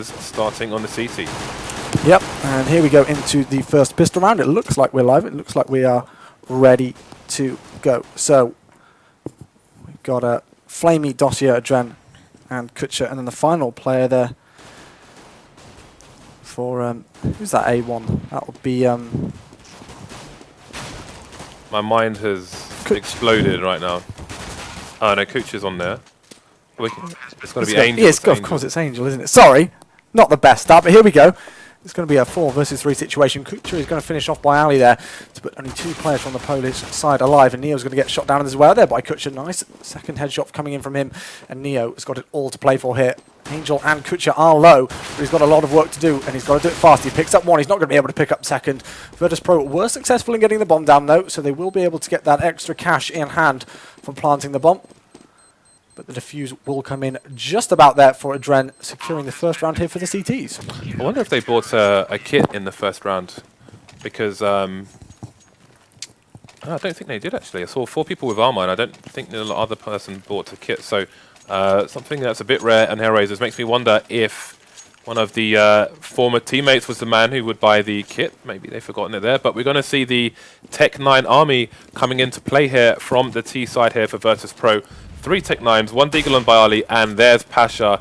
starting on the CT. Yep, and here we go into the first pistol round. It looks like we're live. It looks like we are ready to go. So we've got a Flamey, Dossier, Adren, and Kutcher, and then the final player there for who's that A1? That would be My mind has exploded right now. Oh no, Kutcher's on there. It's got to be Angel. Yes, of course it's Angel, isn't it? Sorry, not the best start, but here we go. It's going to be a 4 versus 3 situation. Kutcher is going to finish off by Ali there to put only 2 players from the Polish side alive, and Neo's going to get shot down as well there by Kutcher. Nice second headshot coming in from him, and Neo has got it all to play for here. Angel and Kutcher are low, but he's got a lot of work to do, and he's got to do it fast. He picks up one. He's not going to be able to pick up second. Virtus.Pro were successful in getting the bomb down, though, so they will be able to get that extra cash in hand from planting the bomb. But the defuse will come in just about there for Adren, securing the first round here for the CTs. I wonder if they bought a kit in the first round, because I don't think they did actually. I saw 4 people with armor, and I don't think the other person bought a kit. So something that's a bit rare in HellRaisers makes me wonder if one of the former teammates was the man who would buy the kit. Maybe they've forgotten it there. But we're going to see the Tech 9 army coming into play here from the T side here for Virtus.Pro. 3 Tech 9s, 1 Deagle on Bialy, and there's Pasha,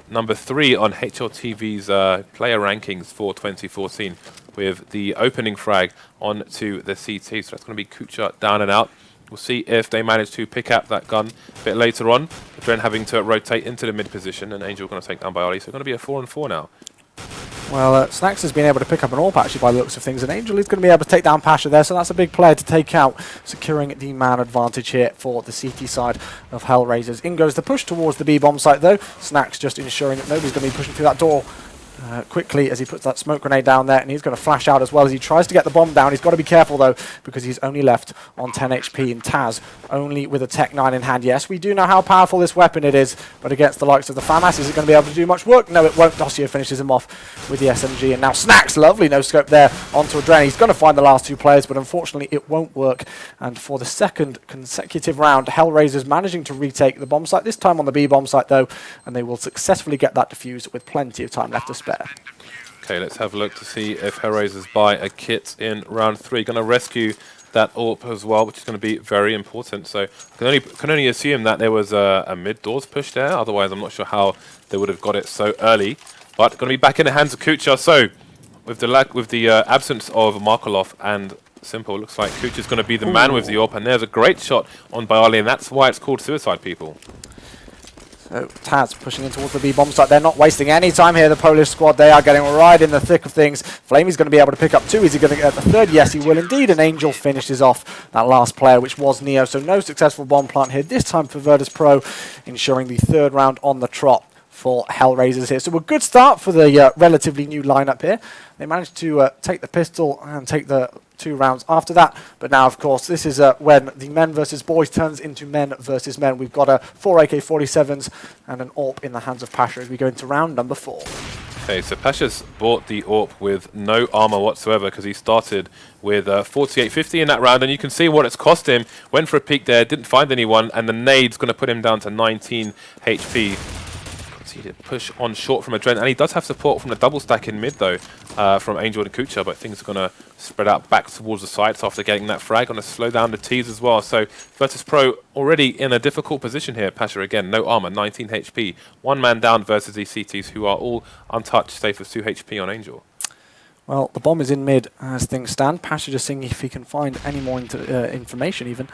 number 3 on HLTV's player rankings for 2014, with the opening frag onto the CT. So that's going to be Kutcher down and out. We'll see if they manage to pick up that gun a bit later on. Adren having to rotate into the mid position, and Angel going to take down Bialy. So it's going to be a 4-on-4 now. Well, Snacks has been able to pick up an AWP actually by the looks of things, and Angel is going to be able to take down Pasha there, so that's a big player to take out, securing the man advantage here for the CT side of HellRaisers. In goes the push towards the B-bomb site though. Snacks just ensuring that nobody's going to be pushing through that door quickly as he puts that smoke grenade down there, and he's going to flash out as well as he tries to get the bomb down. He's got to be careful though, because he's only left on 10 HP, and Taz only with a Tech 9 in hand. Yes, we do know how powerful this weapon it is, but against the likes of the FAMAS, is it going to be able to do much work? No, it won't. Dossier finishes him off with the SMG, and now Snacks, lovely no scope there onto Adren. He's going to find the last 2 players, but unfortunately it won't work, and for the second consecutive round, HellRaisers managing to retake the bomb site, this time on the B bomb site though, and they will successfully get that defused with plenty of time left to spare. Okay, let's have a look to see if HellRaisers buy a kit in round 3. Going to rescue that AWP as well, which is going to be very important. So can only assume that there was a mid doors push there. Otherwise, I'm not sure how they would have got it so early. But going to be back in the hands of Kutcher. So with the absence of Markolov and Simple, looks like Kutcher's going to be the man with the AWP. And there's a great shot on Bialy, and that's why it's called suicide, people. So Taz pushing in towards the B-bomb site. They're not wasting any time here, the Polish squad. They are getting right in the thick of things. Flamey's going to be able to pick up 2. Is he going to get the 3rd? Yes, he will indeed. And Angel finishes off that last player, which was Neo. So no successful bomb plant here, this time for Virtus.Pro, ensuring the 3rd round on the trot for HellRaisers here. So a good start for the relatively new lineup here. They managed to take the pistol and take the 2 rounds after that, but now of course this is when the men versus boys turns into men versus men. We've got 4 AK-47s and an AWP in the hands of Pasha as we go into round number 4. Okay, so Pasha's bought the AWP with no armor whatsoever, because he started with 4850 in that round, and you can see what it's cost him. Went for a peek there, didn't find anyone, and the nade's going to put him down to 19 HP. He did push on short from Adren, and he does have support from the double stack in mid though, from Angel and Kutcher, but things are going to spread out back towards the sides after getting that frag. Going to slow down the T's as well. So Virtus.Pro already in a difficult position here. Pasha again, no armor, 19 HP. 1 man down versus these CTs who are all untouched, save for 2 HP on Angel. Well, the bomb is in mid as things stand. Pasha just seeing if he can find any more information even.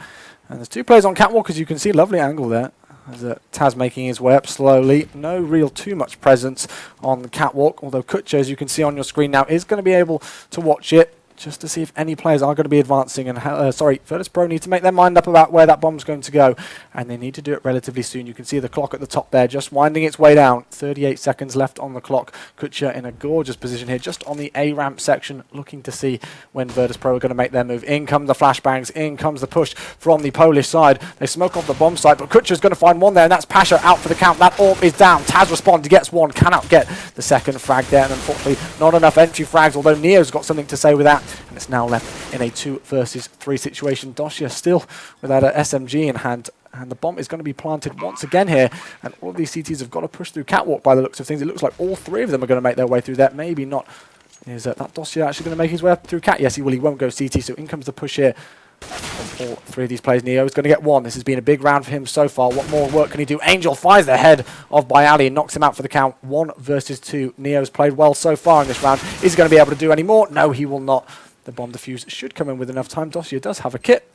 And there's 2 players on catwalk, as you can see. Lovely angle there. As Taz making his way up slowly. No real too much presence on the catwalk, although Kutcher, as you can see on your screen now, is going to be able to watch it just to see if any players are going to be advancing. And Virtus.Pro need to make their mind up about where that bomb's going to go, and they need to do it relatively soon. You can see the clock at the top there just winding its way down. 38 seconds left on the clock. Kutcher in a gorgeous position here, just on the A ramp section, looking to see when Virtus.Pro are going to make their move. In come the flashbangs, in comes the push from the Polish side. They smoke off the bomb site, but Kutcher's going to find one there, and that's Pasha out for the count. That AWP is down. Taz responds, he gets 1, cannot get the 2nd frag there, and unfortunately not enough entry frags, although Neo's got something to say with that. And it's now left in a 2 versus 3 situation. Dossier still without an SMG in hand, And the bomb is going to be planted once again here. And all of these CTs have got to push through catwalk by the looks of things. It looks like all three of them are going to make their way through there. Maybe not. Is that Dossier actually going to make his way up through cat? Yes, he will. He won't go CT. So in comes the push here. All three of these players. Neo is going to get one. This has been a big round for him so far. What more work can he do? Angel fires the head of Bayali and knocks him out for the count. 1 versus 2. Neo's played well so far in this round. Is he going to be able to do any more? No, he will not. The bomb defuse should come in with enough time. Dossier does have a kit.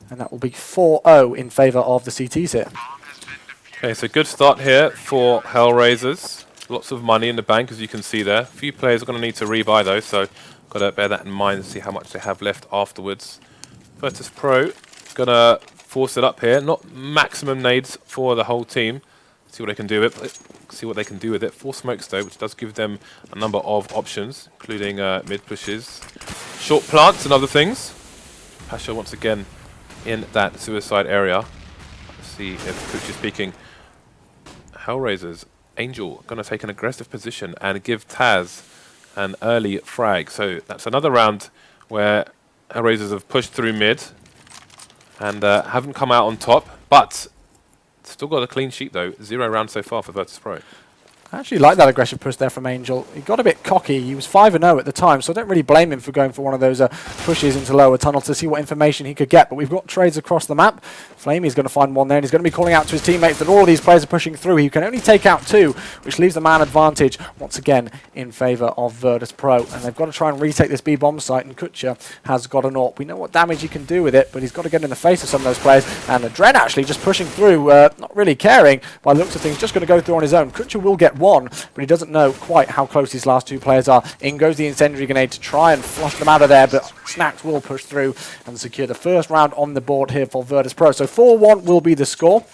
And that will be 4-0 in favour of the CTs here. Okay, so good start here for HellRaisers. Lots of money in the bank, as you can see there. A few players are going to need to rebuy those, so got to bear that in mind and see how much they have left afterwards. Virtus.Pro going to force it up here. Not maximum nades for the whole team. See what they can do with it. See what they can do with it. 4 smokes though, which does give them a number of options, including mid pushes, short plants, and other things. Pasha once again in that suicide area. Let's see if Coach is speaking. HellRaisers, Angel going to take an aggressive position and give Taz an early frag. So that's another round where HellRaisers have pushed through mid and haven't come out on top, but still got a clean sheet though. 0 rounds so far for Virtus.Pro. I actually like that aggressive push there from Angel. He got a bit cocky. He was 5-0 at the time, so I don't really blame him for going for one of those pushes into lower tunnel to see what information he could get. But we've got trades across the map. Flamey's going to find one there, and he's going to be calling out to his teammates that all of these players are pushing through. He can only take out 2, which leaves the man advantage once again in favour of Virtus.Pro. And they've got to try and retake this B-bomb site, and Kutcher has got an AWP. We know what damage he can do with it, but he's got to get in the face of some of those players. And Dren actually just pushing through, not really caring by the looks of things, just going to go through on his own. Kutcher will get one, but he doesn't know quite how close these last 2 players are. In goes the incendiary grenade to try and flush them out of there, but Snacks will push through and secure the first round on the board here for Virtus.Pro. So 4-1 will be the score.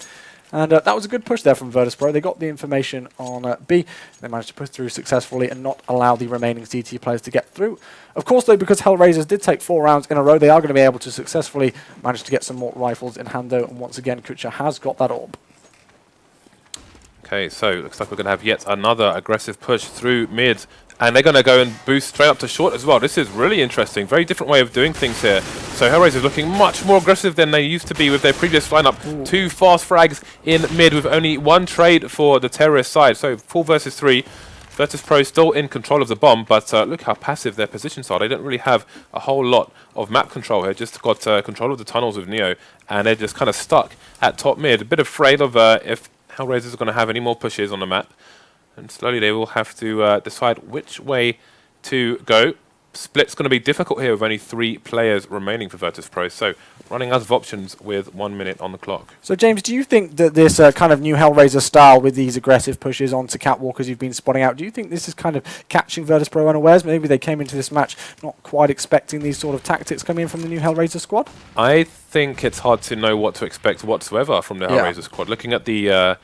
And that was a good push there from Virtus.Pro. They got the information on B. They managed to push through successfully and not allow the remaining CT players to get through. Of course, though, because HellRaisers did take 4 rounds in a row, they are going to be able to successfully manage to get some more rifles in hand, though. And once again, Kutcher has got that AWP. Okay, so looks like we're going to have yet another aggressive push through mid. And they're going to go and boost straight up to short as well. This is really interesting. Very different way of doing things here. So HellRaisers looking much more aggressive than they used to be with their previous lineup. Ooh. 2 fast frags in mid with only 1 trade for the terrorist side. So 4 versus 3. Virtus.Pro still in control of the bomb, but look how passive their positions are. They don't really have a whole lot of map control here. Just got control of the tunnels with Neo, and they're just kind of stuck at top mid. A bit afraid of if HellRaisers are going to have any more pushes on the map. And slowly they will have to decide which way to go. Split's going to be difficult here with only 3 players remaining for Virtus.Pro. So running out of options with 1 minute on the clock. So James, do you think that this kind of new HellRaiser style with these aggressive pushes onto catwalkers you've been spotting out, do you think this is kind of catching Virtus.Pro unawares? Maybe they came into this match not quite expecting these sort of tactics coming in from the new HellRaiser squad? I think it's hard to know what to expect whatsoever from the HellRaiser squad. Looking at the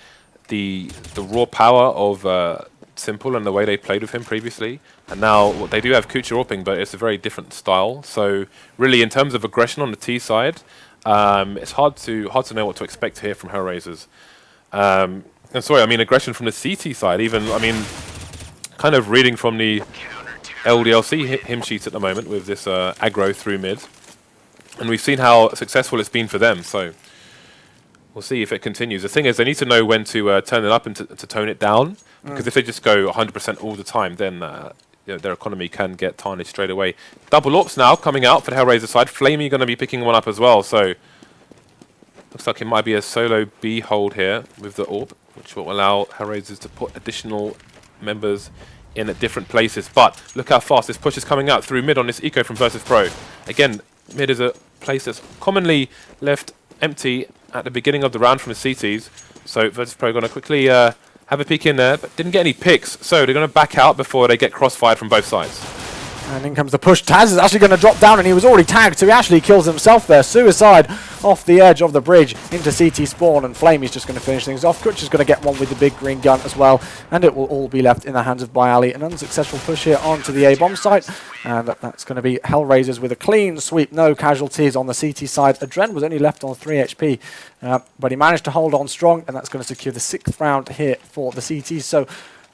raw power of Simple and the way they played with him previously, and now they do have Kucha AWPing, but it's a very different style. So really, in terms of aggression on the T side, it's hard to know what to expect here from HellRaisers. And sorry, I mean aggression from the CT side. Even kind of reading from the LDLC hymn sheet at the moment with this aggro through mid, and we've seen how successful it's been for them. So we'll see if it continues. The thing is, they need to know when to turn it up and to tone it down. Because if they just go 100% all the time, then their economy can get tarnished straight away. Double AWPs now coming out for the HellRaiser side. Flamey going to be picking one up as well. So looks like it might be a solo B hold here with the AWP, which will allow HellRaisers to put additional members in at different places. But look how fast this push is coming out through mid on this eco from Virtus.Pro. Again, mid is a place that's commonly left empty at the beginning of the round from the CTs. So Virtus.Pro going to quickly have a peek in there, but didn't get any picks. So they're going to back out before they get crossfired from both sides. And in comes the push. Taz is actually going to drop down, and he was already tagged, so he actually kills himself there. Suicide off the edge of the bridge into CT spawn, and Flamey's just going to finish things off. Kutcher's going to get one with the big green gun as well, and it will all be left in the hands of Bayali. An unsuccessful push here onto the A-bomb site, and that's going to be HellRaisers with a clean sweep. No casualties on the CT side. Adren was only left on 3 HP, but he managed to hold on strong, and that's going to secure the 6th round here for the CTs. So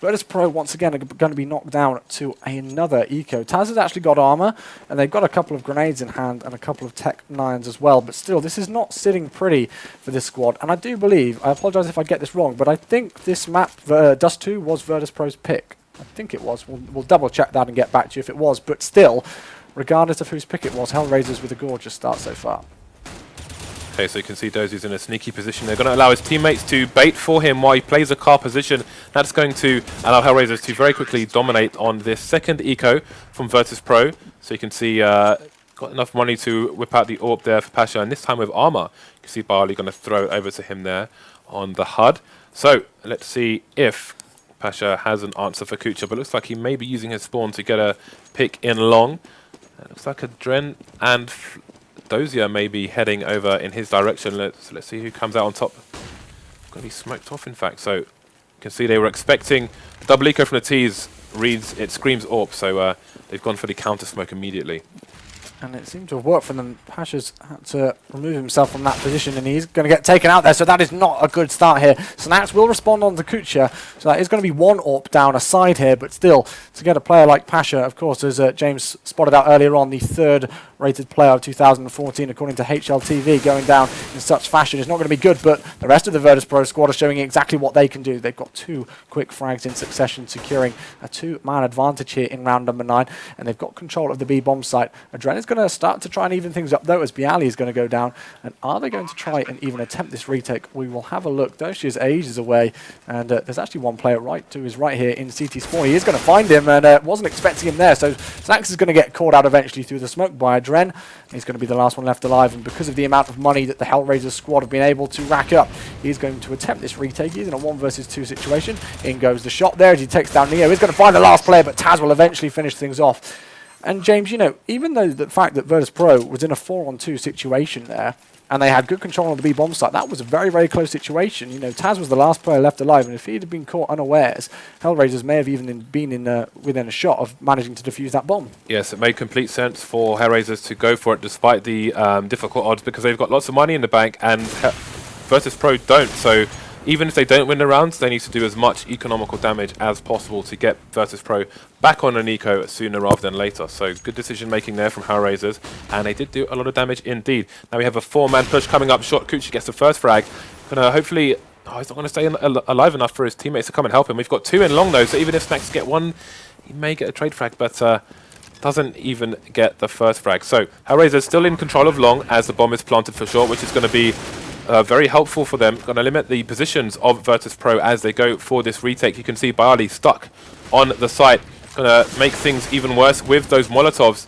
Virtus.Pro once again are going to be knocked down to another eco. Taz has actually got armor, and they've got a couple of grenades in hand and a couple of Tech 9s as well. But still, this is not sitting pretty for this squad. And I do believe, I apologize if I get this wrong, but I think this map, Dust 2, was Virtus.Pro's pick. I think it was. We'll double check that and get back to you if it was. But still, regardless of whose pick it was, HellRaisers with a gorgeous start so far. Okay, so you can see Dozie's in a sneaky position. They're going to allow his teammates to bait for him while he plays a car position. That's going to allow HellRaisers to very quickly dominate on this second eco from Virtus.Pro. So you can see got enough money to whip out the AWP there for Pasha, and this time with armor. You can see Barley going to throw it over to him there on the HUD. So let's see if Pasha has an answer for Kucha, but looks like he may be using his spawn to get a pick in long. It looks like a Dren and Dozier may be heading over in his direction. Let's see who comes out on top. Going to be smoked off, in fact. So you can see they were expecting the double eco from the T's. It screams AWP, so they've gone for the counter smoke immediately. And it seemed to have worked for them. Pasha's had to remove himself from that position, and he's going to get taken out there, so that is not a good start here. Snax will respond on the Kucha, so that is going to be one AWP down a side here, but still, to get a player like Pasha, of course, as James spotted out earlier on, the third rated player of 2014, according to HLTV, going down in such fashion is not going to be good, but the rest of the Virtus.Pro squad are showing exactly what they can do. They've got 2 quick frags in succession, securing a 2-man advantage here in round number 9, and they've got control of the B bomb site. Adren is going to start to try and even things up, though, as Bialy is going to go down. And are they going to try and even attempt this retake? We will have a look. Doshi is ages away, and there's actually one player right to his right here in CT spawn. He is going to find him, and wasn't expecting him there, so Snax is going to get caught out eventually through the smoke by Adren. He's going to be the last one left alive, and because of the amount of money that the HellRaisers squad have been able to rack up, he's going to attempt this retake. He's in a 1 versus 2 situation. In goes the shot there as he takes down Neo. He's going to find the last player, but Taz will eventually finish things off. And James, you know, even though the fact that Virtus.Pro was in a 4-on-2 situation there, and they had good control on the B bomb site, that was a very, very close situation. You know, Taz was the last player left alive, and if he'd have been caught unawares, HellRaisers may have even been within a shot of managing to defuse that bomb. Yes, it made complete sense for HellRaisers to go for it despite the difficult odds, because they've got lots of money in the bank, and Virtus.Pro don't. So even if they don't win the rounds, they need to do as much economical damage as possible to get Virtus.Pro back on an eco sooner rather than later. So good decision making there from HellRaisers, and they did do a lot of damage indeed. Now we have a 4-man push coming up short. Kuchi gets the first frag. Gonna hopefully, he's not going to stay alive enough for his teammates to come and help him. We've got 2 in long though, so even if Snax get 1, he may get a trade frag, but doesn't even get the first frag. So HellRaisers still in control of long as the bomb is planted for short, which is going to be very helpful for them. Going to limit the positions of Virtus.Pro as they go for this retake. You can see Barley stuck on the site. Going to make things even worse with those Molotovs.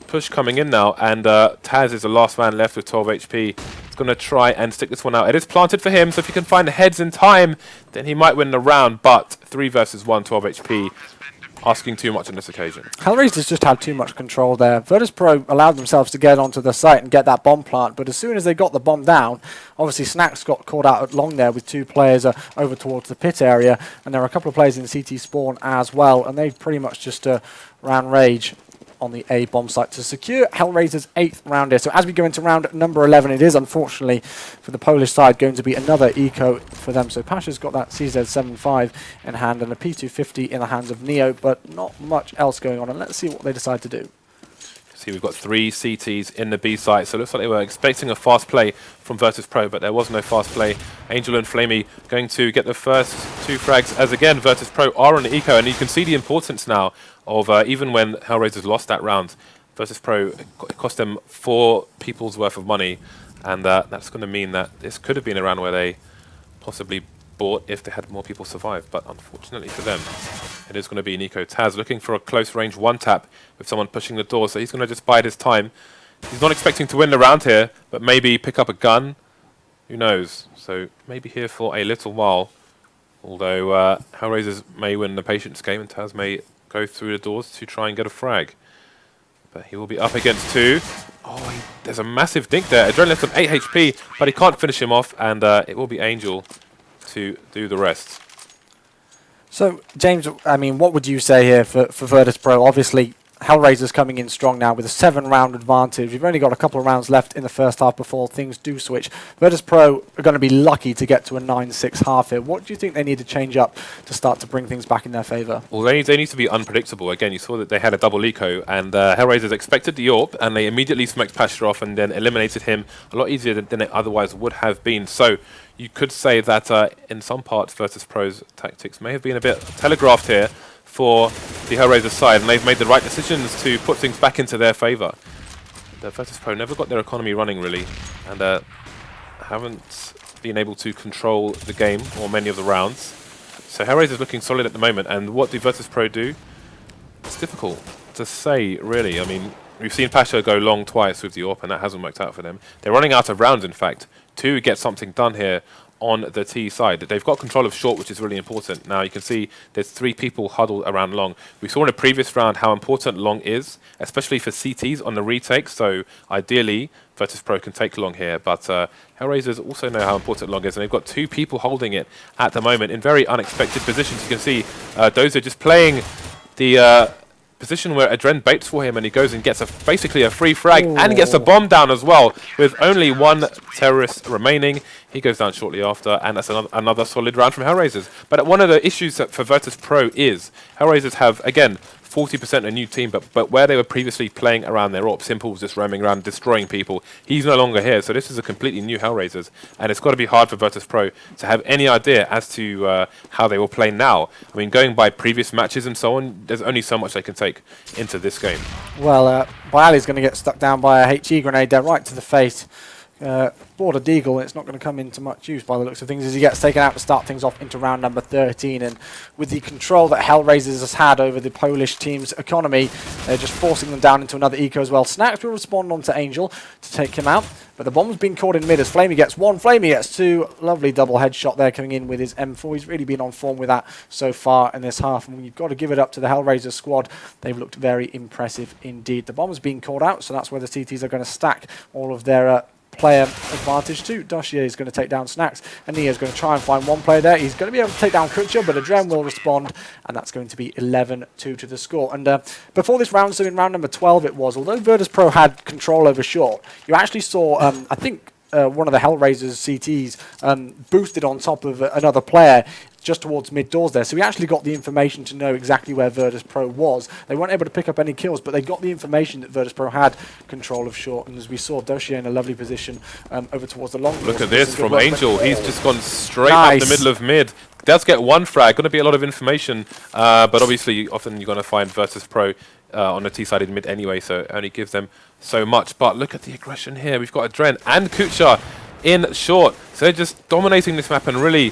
Push coming in now, and Taz is the last man left with 12 HP. He's going to try and stick this one out. It is planted for him, so if he can find the heads in time, then he might win the round, but 3 versus 1, 12 HP. Asking too much on this occasion. HellRaisers just had too much control there. Virtus.Pro allowed themselves to get onto the site and get that bomb plant, but as soon as they got the bomb down, obviously Snax got caught out at long there with 2 players over towards the pit area, and there are a couple of players in CT spawn as well, and they pretty much just ran rage on the A bomb site to secure HellRaisers' 8th round here. So as we go into round number 11, it is unfortunately for the Polish side going to be another eco for them. So Pasha's got that CZ75 in hand and a P250 in the hands of Neo, but not much else going on. And let's see what they decide to do. See, we've got 3 CTs in the B site, so it looks like they were expecting a fast play from Virtus.Pro, but there was no fast play. Angel and Flamey going to get the first 2 frags, as again, Virtus.Pro are on the eco, and you can see the importance now of, even when HellRaisers lost that round, Virtus.Pro, it cost them 4 people's worth of money, and that's going to mean that this could have been a round where they possibly bought if they had more people survive, but unfortunately for them, it is going to be Nico. Taz looking for a close range 1-tap with someone pushing the door, so he's going to just bide his time. He's not expecting to win the round here, but maybe pick up a gun. Who knows? So maybe here for a little while, although HellRaisers may win the patience game and Taz may go through the doors to try and get a frag. But he will be up against 2. Oh, there's a massive dink there. Adrenaline left him 8 HP, but he can't finish him off, and it will be Angel to do the rest. So, James, I mean, what would you say here for Virtus.Pro? Obviously, HellRaisers coming in strong now with a 7-round advantage. We've only got a couple of rounds left in the first half before things do switch. Virtus.Pro are going to be lucky to get to a 9-6 half here. What do you think they need to change up to start to bring things back in their favour? Well, they need to be unpredictable. Again, you saw that they had a double eco, and HellRaisers expected the AWP, and they immediately smoked Pasha off and then eliminated him a lot easier than it otherwise would have been. So you could say that in some parts, Virtus.Pro's tactics may have been a bit telegraphed here for the HellRaisers side, and they've made the right decisions to put things back into their favour. The Virtus.Pro never got their economy running, really, and haven't been able to control the game or many of the rounds. So HellRaisers looking solid at the moment, and what do Virtus.Pro do? It's difficult to say, really. I mean, we've seen Pasha go long twice with the AWP, and that hasn't worked out for them. They're running out of rounds, in fact, to get something done here on the T side. They've got control of short, which is really important. Now you can see there's 3 people huddled around long. We saw in a previous round how important long is, especially for CTs on the retake. So ideally, Virtus.Pro can take long here, but HellRaisers also know how important long is, and they've got 2 people holding it at the moment in very unexpected positions. You can see Dozer just playing the position where Adren baits for him, and he goes and gets basically a free frag. Ooh. And gets a bomb down as well with only 1 terrorist remaining. He goes down shortly after, and that's another solid round from HellRaisers. But one of the issues for Virtus.Pro is HellRaisers have, again, 40% a new team, but where they were previously playing around their AWP, Simple was just roaming around destroying people. He's no longer here, so this is a completely new HellRaisers, and it's got to be hard for Virtus.Pro to have any idea as to how they will play now. I mean, going by previous matches and so on, there's only so much they can take into this game. Well, Bialy's going to get stuck down by a HE grenade there right to the face. Border Deagle, it's not going to come into much use by the looks of things as he gets taken out to start things off into round number 13. And with the control that HellRaisers has had over the Polish team's economy, they're just forcing them down into another eco as well. Snax will respond onto Angel to take him out, but the bomb's been caught in mid as Flamey gets 1, Flamey gets 2. Lovely double headshot there coming in with his M4. He's really been on form with that so far in this half, and you've got to give it up to the HellRaisers squad. They've looked very impressive indeed. The bomb's been called out, so that's where the CTs are going to stack all of their player advantage too. Dossier is going to take down Snax, and Neo's going to try and find 1 player there. He's going to be able to take down Kutcher, but Adren will respond, and that's going to be 11-2 to the score. And before this round, so in round number 12 it was, although Virtus.Pro had control over short, you actually saw, I think, one of the HellRaisers CTs boosted on top of another player just towards mid doors there. So we actually got the information to know exactly where Virtus.Pro was. They weren't able to pick up any kills, but they got the information that Virtus.Pro had control of short. And as we saw, Dossier in a lovely position over towards the long. Look at this from Angel. He's just gone straight up the middle of mid. Does get 1 frag. Going to be a lot of information, but obviously often you're going to find Virtus.Pro on the T-side in mid anyway, so it only gives them so much. But look at the aggression here. We've got Adren and Kucha in short. So they're just dominating this map and really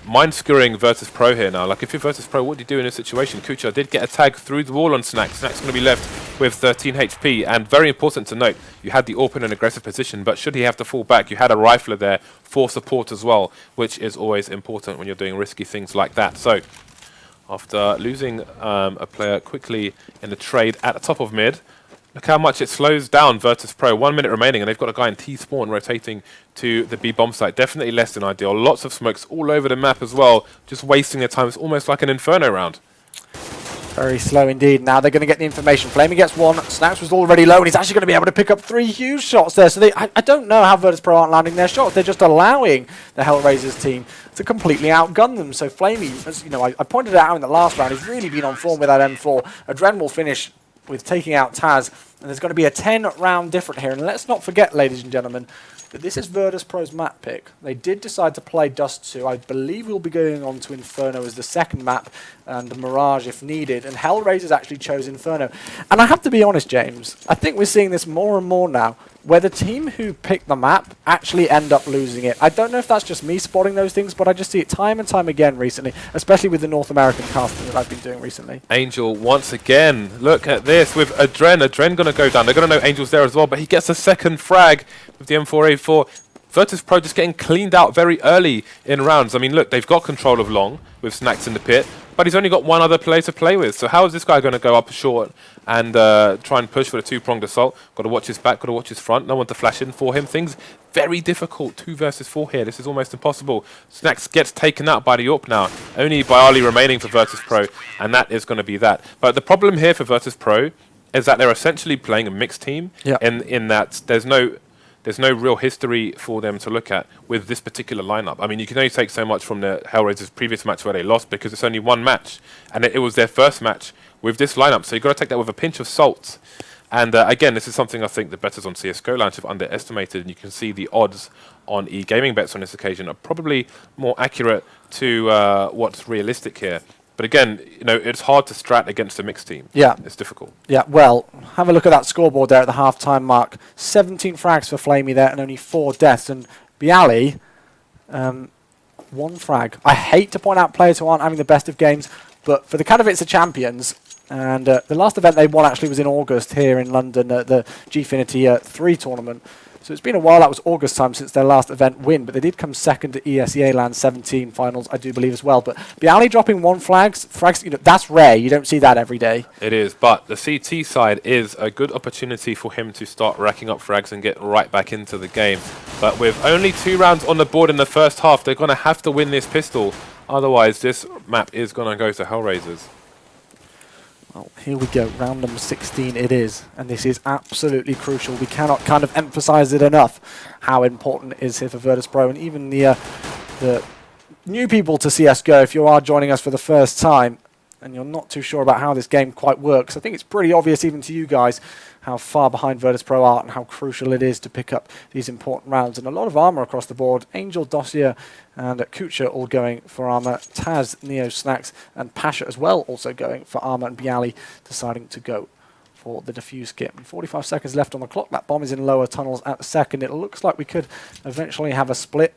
mind-skewering Virtus.Pro here now. Like, if you're Virtus.Pro, what do you do in this situation? Kucha did get a tag through the wall on Snax. Snax going to be left with 13 HP, and very important to note, you had the AWP in an aggressive position, but should he have to fall back, you had a rifler there for support as well, which is always important when you're doing risky things like that. So, after losing a player quickly in the trade at the top of mid, look how much it slows down Virtus.Pro. 1 minute remaining, and they've got a guy in T-spawn rotating to the B bomb site. Definitely less than ideal. Lots of smokes all over the map as well, just wasting their time. It's almost like an Inferno round. Very slow indeed. Now they're going to get the information. Flamey gets 1. Snax was already low, and he's actually going to be able to pick up 3 huge shots there. So I don't know how Virtus.Pro aren't landing their shots. They're just allowing the HellRaisers team to completely outgun them. So Flamey, as you know, I pointed it out in the last round, he's really been on form with that M4. Adren will finish with taking out Taz, and there's going to be a 10-round difference here. And let's not forget, ladies and gentlemen, that this is Virtus.Pro's map pick. They did decide to play Dust 2. I believe we'll be going on to Inferno as the second map, and Mirage if needed. And HellRaisers actually chose Inferno. And I have to be honest, James, I think we're seeing this more and more now, where the team who pick the map actually end up losing it. I don't know if that's just me spotting those things, but I just see it time and time again recently, especially with the North American casting that I've been doing recently. Angel once again. Look at this with Adren. Adren going to go down. They're going to know Angel's there as well, but he gets a second frag with the M4A4. Virtus.Pro just getting cleaned out very early in rounds. I mean, look, they've got control of long with Snacks in the pit, but he's only got one other player to play with. So how is this guy going to go up short and try and push for the two-pronged assault? Got to watch his back, got to watch his front. No one to flash in for him. Things very difficult. 2 versus 4 here. This is almost impossible. Snacks gets taken out by the AWP now. Only Bialy remaining for Virtus.Pro, and that is going to be that. But the problem here for Virtus.Pro is that they're essentially playing a mixed team in that there's no real history for them to look at with this particular lineup. I mean, you can only take so much from the HellRaisers' previous match where they lost because it's only one match, and it was their first match with this lineup. So you've got to take that with a pinch of salt. And again, this is something I think the bettors on CSGO Lounge have underestimated, and you can see the odds on e-gaming bets on this occasion are probably more accurate to what's realistic here. But again, you know, it's hard to strat against a mixed team. Yeah. It's difficult. Yeah, well, have a look at that scoreboard there at the half-time mark. 17 frags for Flamey there and only 4 deaths. And Bialy, 1 frag. I hate to point out players who aren't having the best of games, but for the Katowice of Champions, and the last event they won actually was in August here in London at the Gfinity 3 tournament. So it's been a while. That was August time since their last event win, but they did come second to ESEA Land 17 finals, I do believe as well. But Bialy dropping 1 frags, you know, that's rare. You don't see that every day. It is, but the CT side is a good opportunity for him to start racking up frags and get right back into the game. But with only 2 rounds on the board in the first half, they're going to have to win this pistol. Otherwise, this map is going to go to HellRaisers. Well, here we go, round number 16 it is, and this is absolutely crucial. We cannot kind of emphasize it enough how important it is here for Virtus.Pro, and even the new people to CSGO, if you are joining us for the first time and you're not too sure about how this game quite works, I think it's pretty obvious even to you guys how far behind Virtus.Pro are and how crucial it is to pick up these important rounds. And a lot of armor across the board. Angel, Dossier and Kucha all going for armor. Taz, Neo, Snacks and Pasha as well also going for armor, and Bialy deciding to go for the defuse kit. 45 seconds left on the clock. That bomb is in lower tunnels at the second. It looks like we could eventually have a split,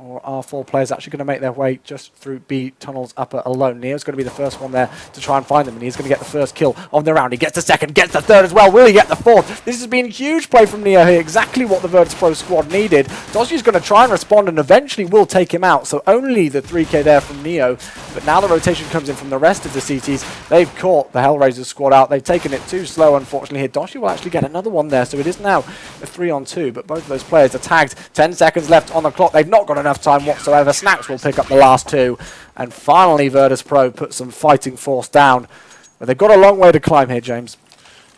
or are 4 players actually going to make their way just through B tunnels upper alone? Neo's going to be the first one there to try and find them, and he's going to get the first kill on the round. He gets the second, gets the third as well. Will he get the fourth? This has been a huge play from Neo here, exactly what the Virtus.Pro squad needed. Dossier's going to try and respond and eventually will take him out, so only the 3k there from Neo, but now the rotation comes in from the rest of the CTs. They've caught the HellRaisers squad out. They've taken it too slow, unfortunately, here. Dossier will actually get another one there, so it is now a 3-on-2, but both of those players are tagged. 10 seconds left on the clock. They've not got enough time whatsoever. Snacks will pick up the last 2, and finally Virtus.Pro put some fighting force down. But they've got a long way to climb here, James.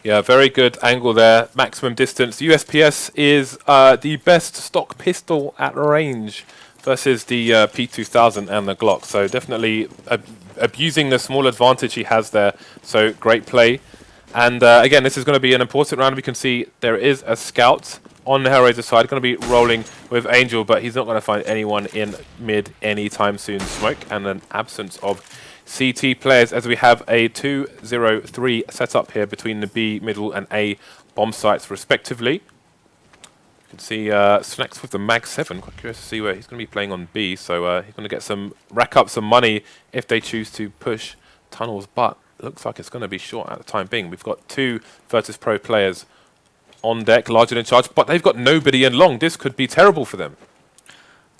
Yeah, very good angle there. Maximum distance. USPS is the best stock pistol at range versus the P2000 and the Glock. So definitely abusing the small advantage he has there. So great play. And again, this is going to be an important round. We can see there is a scout on the HellRaiser side, going to be rolling with Angel, but he's not going to find anyone in mid anytime soon. Smoke and an absence of CT players as we have a 2-0-3 setup here between the B, middle and A bomb sites respectively. You can see Snacks with the Mag 7. Quite curious to see where he's going to be playing on B, so he's going to get rack up some money if they choose to push tunnels, but it looks like it's going to be short at the time being. We've got 2 Virtus.Pro players on deck, larger than charge, but they've got nobody in long. This could be terrible for them.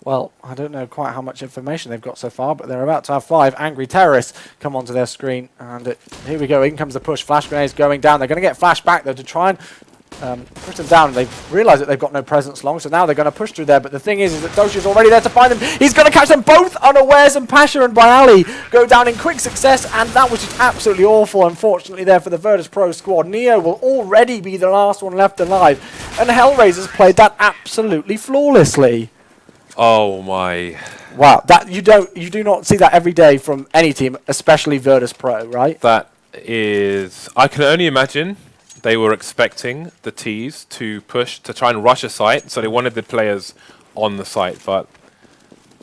Well, I don't know quite how much information they've got so far, but they're about to have 5 angry terrorists come onto their screen, and here we go. In comes the push. Flash grenades going down. They're going to get flash back though to try and push them down. They've realised that they've got no presence long, so now they're going to push through there. But the thing is that Doshio's already there to find them. He's going to catch them both unawares, and Pasha and Bialy go down in quick success, and that was just absolutely awful, unfortunately, there for the Virtus.Pro squad. Neo will already be the last one left alive, and HellRaisers played that absolutely flawlessly. Oh my! Wow, that you do not see that every day from any team, especially Virtus.Pro, right? That is, I can only imagine. They were expecting the T's to push to try and rush a site, so they wanted the players on the site, but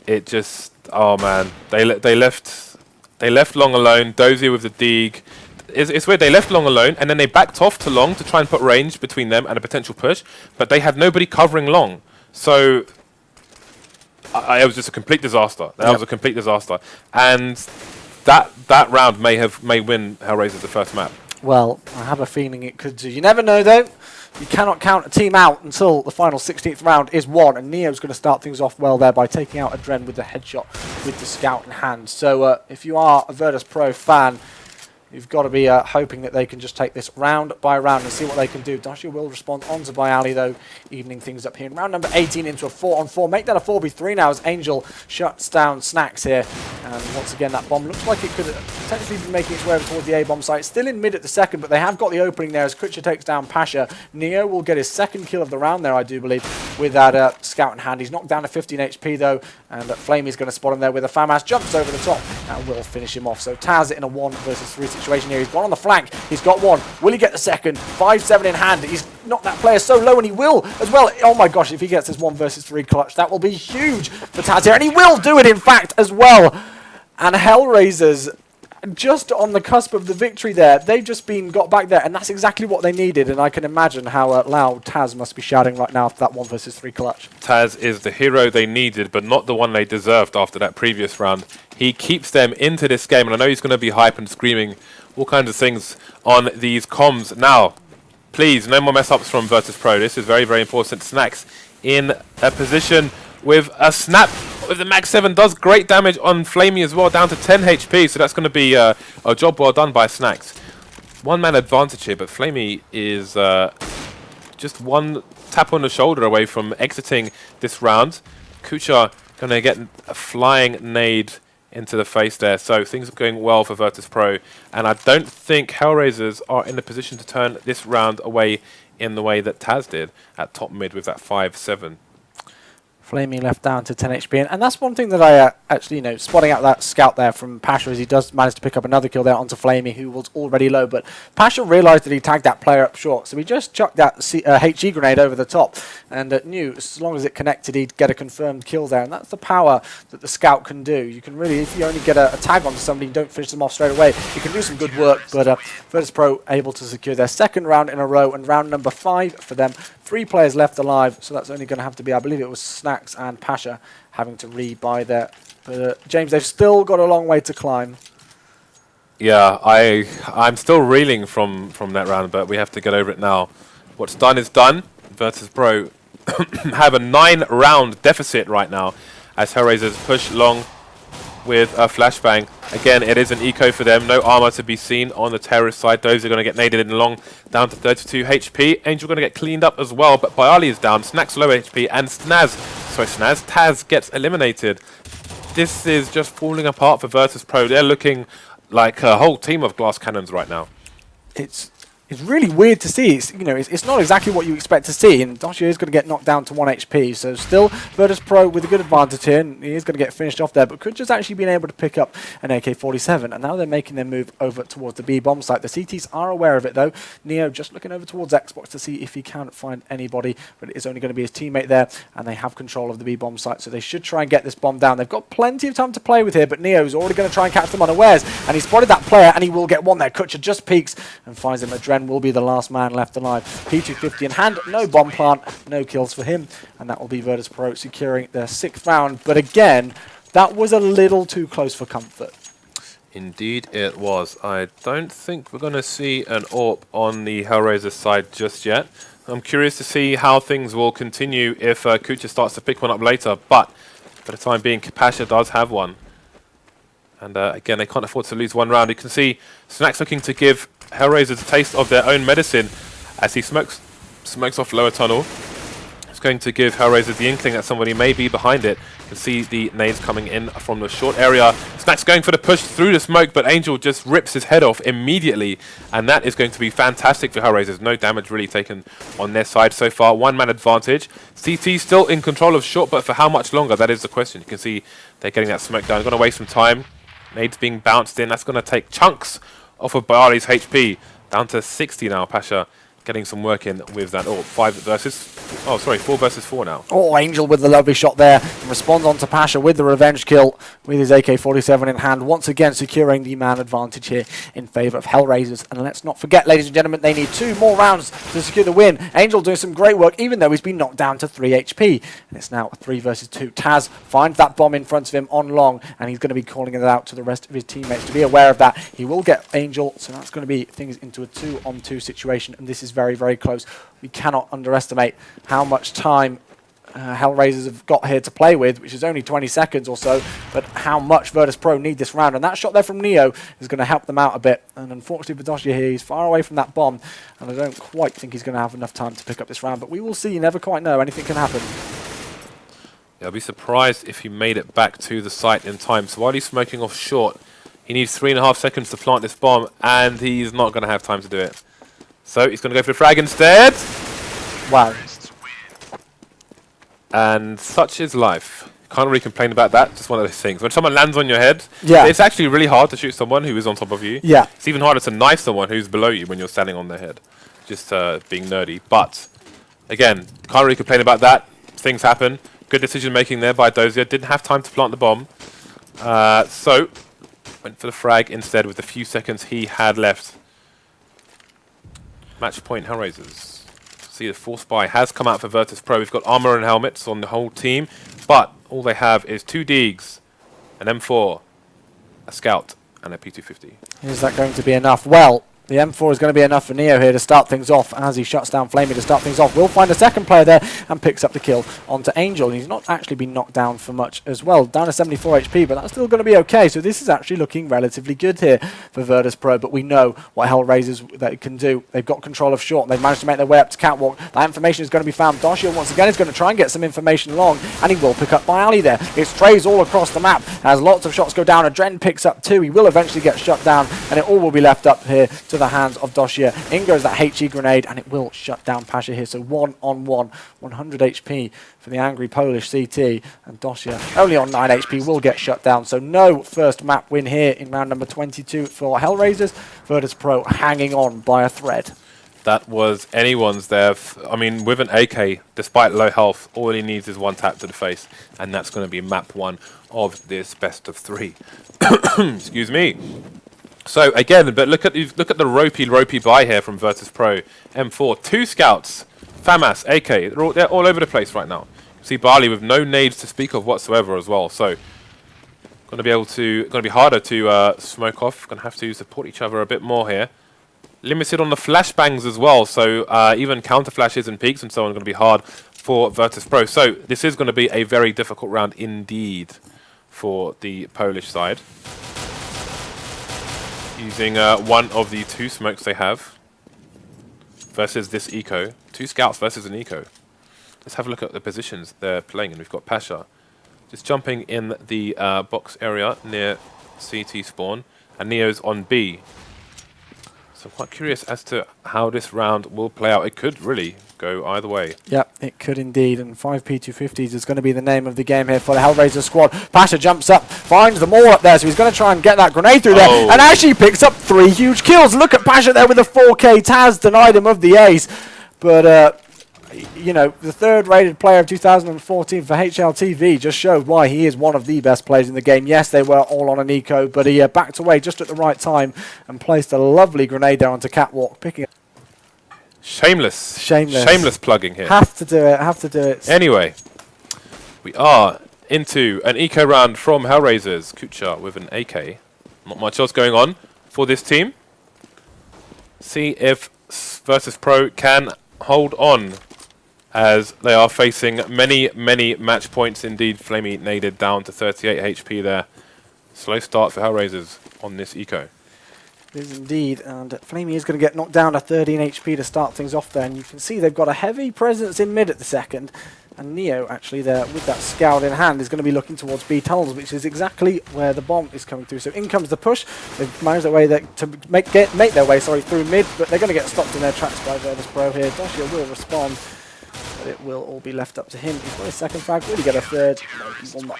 it just, oh man, they left long alone. Dozier with the Deeg. It's weird. They left long alone, and then they backed off to long to try and put range between them and a potential push, but they had nobody covering long, so it was just a complete disaster. That was a complete disaster, and that round may win HellRaisers the first map. Well, I have a feeling it could do. You never know, though. You cannot count a team out until the final 16th round is won, and Neo's going to start things off well there by taking out Adren with the headshot with the scout in hand. So if you are a Virtus.Pro fan, you've got to be hoping that they can just take this round by round and see what they can do. Dasha will respond onto Byali, though, evening things up here. In round number 18 into a 4-on-4. Make that a 4v3 now as Angel shuts down Snacks here. And once again, that bomb looks like it could potentially be making its way over towards the A-bomb site. Still in mid at the second, but they have got the opening there as Kritcher takes down Pasha. Neo will get his second kill of the round there, I do believe, with that scout in hand. He's knocked down to 15 HP, though, and Flamey's going to spot him there with a FAMAS. Jumps over the top and will finish him off. So Taz in a 1 versus 3 situation here. He's gone on the flank. He's got one. Will he get the second? 5-7 in hand. He's knocked that player so low, and he will as well. Oh my gosh, if he gets this 1 versus 3 clutch, that will be huge for Taz here. And he will do it, in fact, as well. And HellRaisers, just on the cusp of the victory there, they've just been got back there, and that's exactly what they needed. And I can imagine how loud Taz must be shouting right now after that 1 versus 3 clutch. Taz is the hero they needed, but not the one they deserved after that previous round. He keeps them into this game, and I know he's going to be hype and screaming all kinds of things on these comms. Now, please, no more mess-ups from Virtus.Pro. This is very, very important. Snacks in a position with a snap with the Max 7. Does great damage on Flamey as well, down to 10 HP. So that's going to be a job well done by Snacks. One-man advantage here, but Flamey is just one tap on the shoulder away from exiting this round. Kucha going to get a flying nade into the face there. So things are going well for Virtus.Pro. And I don't think HellRaisers are in a position to turn this round away in the way that Taz did at top mid with that 5-7. Flamey left down to 10 HP, and that's one thing that I actually, spotting out that scout there from Pasha, as he does manage to pick up another kill there onto Flamey, who was already low, but Pasha realised that he tagged that player up short, so he just chucked that HE grenade over the top, and knew as long as it connected, he'd get a confirmed kill there, and that's the power that the scout can do. You can really, if you only get a tag onto somebody and don't finish them off straight away, you can do some good work, but Virtus.Pro able to secure their second round in a row, and round number 5 for them. 3 players left alive, so that's only going to have to be, I believe it was Snacks and Pasha having to rebuy there. But James, they've still got a long way to climb. Yeah, I'm still reeling from that round, but we have to get over it now. What's done is done. Virtus.Pro have a 9-round deficit right now as HellRaisers push long with a flashbang. Again, it is an eco for them. No armor to be seen on the terrorist side. Those are going to get naded in long, down to 32 HP. Angel going to get cleaned up as well, but Byali is down. Snacks low HP, and Taz gets eliminated. This is just falling apart for Virtus.Pro. They're looking like a whole team of glass cannons right now. It's really weird to see. It's not exactly what you expect to see, and Dasha is going to get knocked down to 1 HP, so still Virtus.Pro with a good advantage here, and he is going to get finished off there, but could just actually been able to pick up an AK-47, and now they're making their move over towards the B-bomb site. The CTs are aware of it, though. Neo just looking over towards Xbox to see if he can find anybody, but it is only going to be his teammate there, and they have control of the B-bomb site, so they should try and get this bomb down. They've got plenty of time to play with here, but Neo's already going to try and catch them unawares, and he spotted that player, and he will get one there. Kutcher just peeks and finds him. Adren will be the last man left alive. P250 in hand, no bomb plant, no kills for him, and that will be Virtus.Pro securing their 6th round. But again, that was a little too close for comfort. Indeed it was. I don't think we're going to see an AWP on the HellRaisers side just yet. I'm curious to see how things will continue if Kucha starts to pick one up later, but for the time being, Pasha does have one. And again, they can't afford to lose one round. You can see Snacks looking to give HellRaisers a taste of their own medicine as he smokes off lower tunnel. It's going to give HellRaisers the inkling that somebody may be behind it. You can see the nades coming in from the short area. Snacks going for the push through the smoke, but Angel just rips his head off immediately. And that is going to be fantastic for HellRaisers. No damage really taken on their side so far. 1-man advantage. CT still in control of short, but for how much longer? That is the question. You can see they're getting that smoke down. Going to waste some time. Nades being bounced in. That's going to take chunks off of Byali's HP. Down to 60 now. Pasha getting some work in with that. 4 versus 4 now. Oh, Angel with the lovely shot there. And responds on to Pasha with the revenge kill with his AK-47 in hand. Once again securing the man advantage here in favour of HellRaisers. And let's not forget, ladies and gentlemen, they need 2 more rounds to secure the win. Angel doing some great work, even though he's been knocked down to 3 HP. And it's now a 3 versus 2. Taz finds that bomb in front of him on long, and he's going to be calling it out to the rest of his teammates to be aware of that. He will get Angel, so that's going to be things into a 2-on-2 situation, and this is very, very close. We cannot underestimate how much time HellRaisers have got here to play with, which is only 20 seconds or so, but how much Virtus.Pro need this round. And that shot there from Neo is going to help them out a bit. And unfortunately for Doshia here, he's far away from that bomb, and I don't quite think he's going to have enough time to pick up this round. But we will see. You never quite know. Anything can happen. Yeah, I'll be surprised if he made it back to the site in time. So while he's smoking off short, he needs 3.5 seconds to plant this bomb, and he's not going to have time to do it. So he's going to go for the frag instead. Wow. And such is life. Can't really complain about that. Just one of those things. When someone lands on your head, yeah, it's actually really hard to shoot someone who is on top of you. Yeah. It's even harder to knife someone who's below you when you're standing on their head. Just being nerdy. But, again, can't really complain about that. Things happen. Good decision making there by Dozier. Didn't have time to plant the bomb. So, went for the frag instead with the few seconds he had left. Match point HellRaisers. See, the force buy has come out for Virtus.Pro. We've got armor and helmets on the whole team, but all they have is 2 Deegs, an M4, a Scout, and a P250. Is that going to be enough? Well, the M4 is going to be enough for Neo here to start things off as he shuts down Flamey to start things off. We'll find a second player there and picks up the kill onto Angel. And he's not actually been knocked down for much as well. Down to 74 HP, but that's still going to be okay. So this is actually looking relatively good here for Virtus.Pro. But we know what HellRaisers they can do. They've got control of short. They've managed to make their way up to Catwalk. That information is going to be found. Doshia once again is going to try and get some information along. And he will pick up by Ali there. It strays all across the map as lots of shots go down. Adren picks up 2. He will eventually get shut down. And it all will be left up here to the hands of Doshia. In goes that HE grenade, and it will shut down Pasha here. So 1-on-1, 100 HP for the angry Polish CT, and Doshia only on 9 HP will get shut down. So no first map win here in round number 22 for HellRaisers. Virtus.Pro hanging on by a thread. That was anyone's there. I mean, with an AK, despite low health, all he needs is one tap to the face, and that's going to be map 1 of this best of 3. Excuse me. So again, but look at the ropey buy here from Virtus.Pro. M4, 2 Scouts, FAMAS, AK. They're all over the place right now. You see Barley with no nades to speak of whatsoever as well. So going to be harder to smoke off. Going to have to support each other a bit more here. Limited on the flashbangs as well. So even counter flashes and peaks and so on are going to be hard for Virtus.Pro. So this is going to be a very difficult round indeed for the Polish side. Using one of the 2 smokes they have versus this eco. 2 Scouts versus an eco. Let's have a look at the positions they're playing in. We've got Pasha just jumping in the box area near CT spawn, and Neo's on B. So I'm quite curious as to how this round will play out. It could really go either way. Yep, it could indeed. And 5 P250s is going to be the name of the game here for the HellRaiser squad. Pasha jumps up, finds them all up there, so he's going to try and get that grenade through there. And actually picks up 3 huge kills. Look at Pasha there with a 4K. Taz denied him of the ace. But, you know, the 3rd rated player of 2014 for HLTV just showed why he is one of the best players in the game. Yes, they were all on an eco, but he backed away just at the right time and placed a lovely grenade there onto Catwalk, picking up. Shameless plugging here. Have to do it. Anyway, we are into an eco round from HellRaisers. Kucha with an AK. Not much else going on for this team. See if Virtus.Pro can hold on as they are facing many match points indeed. Flamey naded down to 38 HP there. Slow start for HellRaisers on this eco. It is indeed, and Flamey is going to get knocked down to 13 HP to start things off there, and you can see they've got a heavy presence in mid at the second, and Neo actually there with that Scout in hand is going to be looking towards B tunnels, which is exactly where the bomb is coming through. So in comes the push. They've managed their way there to make their way through mid, but they're going to get stopped in their tracks by Virtus.Pro here. Doshia will respond, but it will all be left up to him. He's got his second frag. Will he get a third? No, he will not.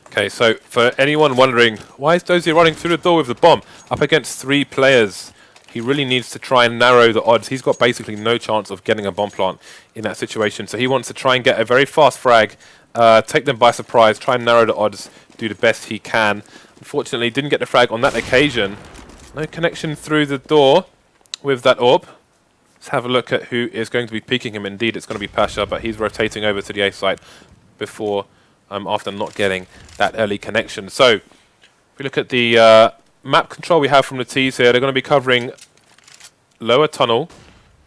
Okay, so for anyone wondering, why is Dozier running through the door with the bomb? Up against 3 players, he really needs to try and narrow the odds. He's got basically no chance of getting a bomb plant in that situation. So he wants to try and get a very fast frag, take them by surprise, try and narrow the odds, do the best he can. Unfortunately, didn't get the frag on that occasion. No connection through the door with that orb. Let's have a look at who is going to be peeking him. Indeed, it's going to be Pasha, but he's rotating over to the A site before... after not getting that early connection. So, if we look at the map control we have from the T's here, they're going to be covering lower tunnel,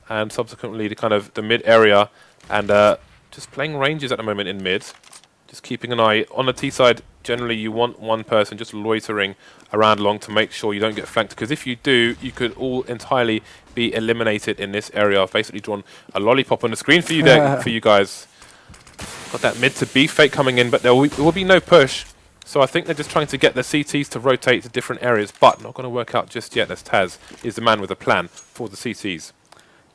and subsequently the kind of the mid area, and just playing ranges at the moment in mid. Just keeping an eye on the T side. Generally, you want one person just loitering around long to make sure you don't get flanked, because if you do, you could all entirely be eliminated in this area. I've basically drawn a lollipop on the screen for you there, for you guys. Got that mid to B fake coming in, but there will be no push. So I think they're just trying to get the CTs to rotate to different areas, but not going to work out just yet, as Taz is the man with a plan for the CTs.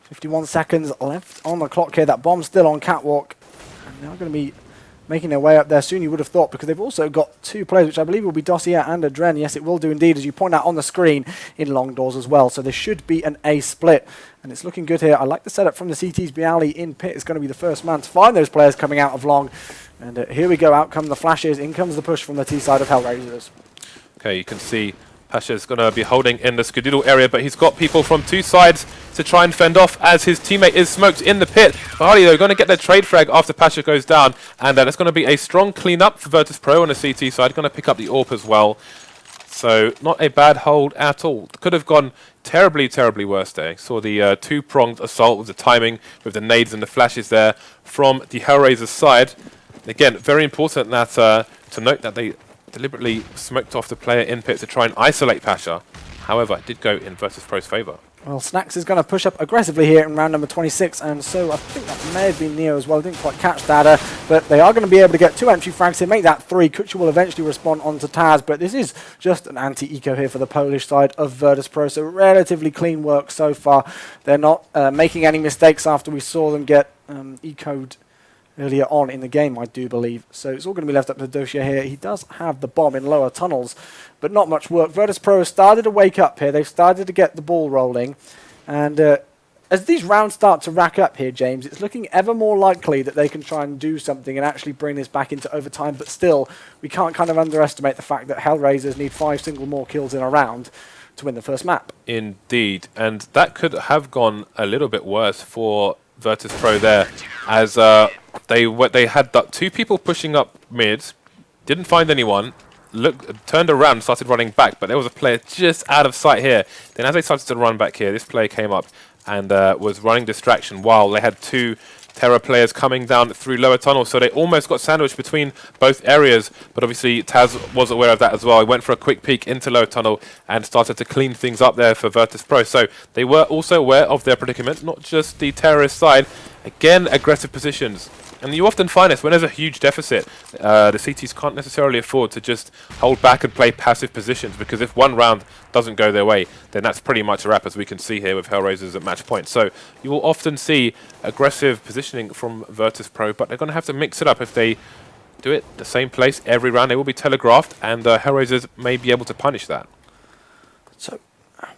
51 seconds left on the clock here. That bomb's still on catwalk. And they're going to be making their way up there soon, you would have thought, because they've also got two players, which I believe will be Dossier and Adren. Yes, it will do indeed, as you point out on the screen, in long doors as well. So there should be an A split, and it's looking good here. I like the setup from the CTs. Bialy in pit is going to be the first man to find those players coming out of long. And here we go, out come the flashes, in comes the push from the T side of HellRaisers. Okay, you can see Pasha's going to be holding in the Skadoodle area, but he's got people from two sides to try and fend off as his teammate is smoked in the pit. Bialy, though, going to get their trade frag after Pasha goes down, and it's going to be a strong clean-up for Virtus.Pro on the CT side. Going to pick up the AWP as well. So not a bad hold at all. Could have gone terribly, terribly worse there. Saw the two-pronged assault with the timing, with the nades and the flashes there from the HellRaisers side. Again, very important that to note that they deliberately smoked off the player in pit to try and isolate Pasha. However, it did go in Virtus.Pro's favour. Well, Snacks is going to push up aggressively here in round number 26, and so I think that may have been Neo as well. I didn't quite catch that, but they are going to be able to get two entry frags here, make that three. Kutcher will eventually respond onto Taz, but this is just an anti-eco here for the Polish side of Virtus.Pro, so relatively clean work so far. They're not making any mistakes after we saw them get eco'd earlier on in the game, I do believe. So it's all going to be left up to Dosia here. He does have the bomb in lower tunnels, but not much work. Virtus.Pro has started to wake up here. They've started to get the ball rolling. And as these rounds start to rack up here, James, it's looking ever more likely that they can try and do something and actually bring this back into overtime. But still, we can't kind of underestimate the fact that HellRaisers need 5 single more kills in a round to win the first map. Indeed. And that could have gone a little bit worse for Virtus.Pro there, as they had two people pushing up mid, didn't find anyone, turned around, started running back, but there was a player just out of sight here. Then as they started to run back here, this player came up and was running distraction while they had two Terra players coming down through lower tunnel, so they almost got sandwiched between both areas, but obviously Taz was aware of that as well. He went for a quick peek into lower tunnel and started to clean things up there for Virtus.Pro, so they were also aware of their predicament, not just the terrorist side. Again, aggressive positions. And you often find this when there's a huge deficit. The CTs can't necessarily afford to just hold back and play passive positions, because if one round doesn't go their way, then that's pretty much a wrap, as we can see here with HellRaisers at match point. So you will often see aggressive positioning from Virtus.Pro, but they're going to have to mix it up. If they do it the same place every round, they will be telegraphed, and HellRaisers may be able to punish that. So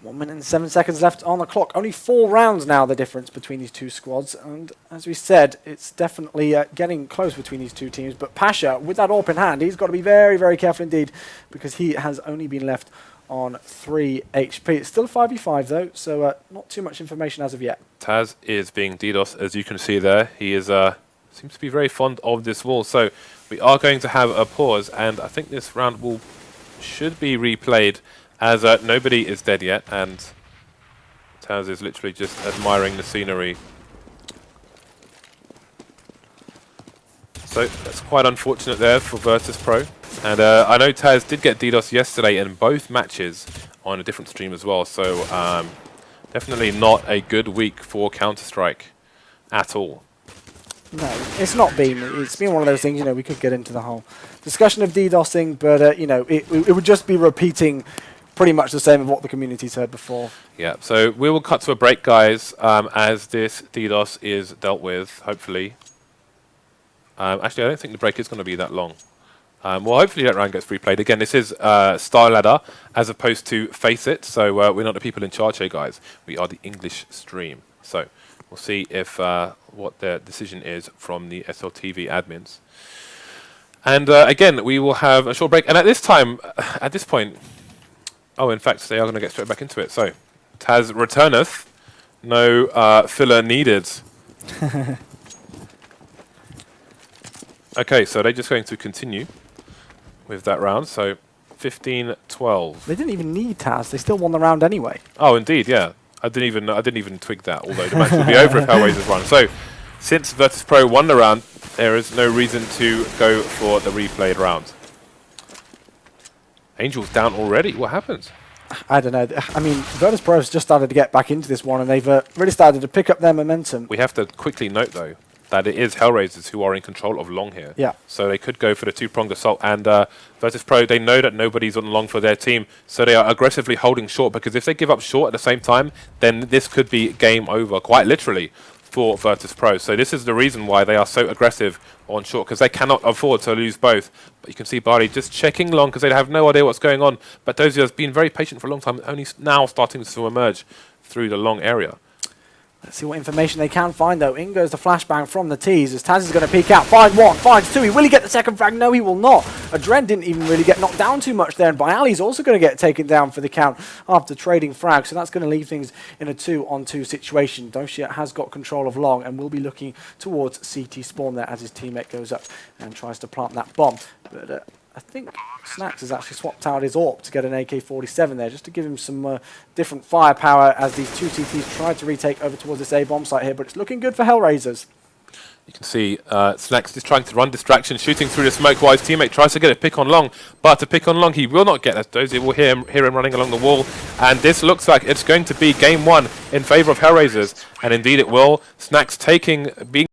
1 minute and 7 seconds left on the clock. Only 4 rounds now, the difference between these two squads. And as we said, it's definitely getting close between these two teams. But Pasha, with that AWP in hand, he's got to be very, very careful indeed, because he has only been left on 3 HP. It's still 5v5 though, so not too much information as of yet. Taz is being DDoS, as you can see there. He is seems to be very fond of this wall. So we are going to have a pause, and I think this round should be replayed, as nobody is dead yet, and Taz is literally just admiring the scenery. So that's quite unfortunate there for Virtus.Pro. And I know Taz did get DDoS yesterday in both matches on a different stream as well, so definitely not a good week for Counter-Strike at all. No, it's not been. It's been one of those things, you know, we could get into the whole discussion of DDoSing, but, you know, it would just be repeating pretty much the same of what the community's heard before. Yeah, so we will cut to a break, guys, as this DDoS is dealt with, hopefully. Actually, I don't think the break is going to be that long. Well, hopefully that round gets replayed. Again, this is StarLadder as opposed to Faceit, so we're not the people in charge here, guys. We are the English stream. So we'll see if what their decision is from the SLTV admins. And again, we will have a short break. And at this point, oh, in fact, they are going to get straight back into it. So, Taz returneth. No filler needed. Okay, so they're just going to continue with that round. So, 15-12. They didn't even need Taz. They still won the round anyway. Oh, indeed, yeah. I didn't even twig that, although the match will be over if HellRaisers run. So, since Virtus.Pro won the round, there is no reason to go for the replayed round. Angel's down already. What happens? I don't know. I mean, Virtus.Pro has just started to get back into this one, and they've really started to pick up their momentum. We have to quickly note, though, that it is HellRaisers who are in control of long here. Yeah. So they could go for the two-pronged assault. And Virtus.Pro, they know that nobody's on long for their team, so they are aggressively holding short, because if they give up short at the same time, then this could be game over, quite literally, for Virtus.Pro. So this is the reason why they are so aggressive on short, because they cannot afford to lose both. But you can see Barley just checking long, because they have no idea what's going on. But Dozier has been very patient for a long time, only now starting to emerge through the long area. Let's see what information they can find, though. In goes the flashbang from the T's as Taz is going to peek out. Finds one, finds two. Will he get the second frag? No, he will not. Adren didn't even really get knocked down too much there, and Bialy's also going to get taken down for the count after trading frags, so that's going to leave things in a 2-on-2 situation. Dozier has got control of long and will be looking towards CT spawn there as his teammate goes up and tries to plant that bomb. But I think Snacks has actually swapped out his AWP to get an AK-47 there, just to give him some different firepower as these two CTs try to retake over towards this A-bomb site here, but it's looking good for HellRaisers. You can see Snacks is trying to run distraction, shooting through the smoke while his teammate tries to get a pick on long, but to pick on long he will not get that. Dozier will hear him running along the wall, and this looks like it's going to be game one in favour of HellRaisers, and indeed it will. Snacks being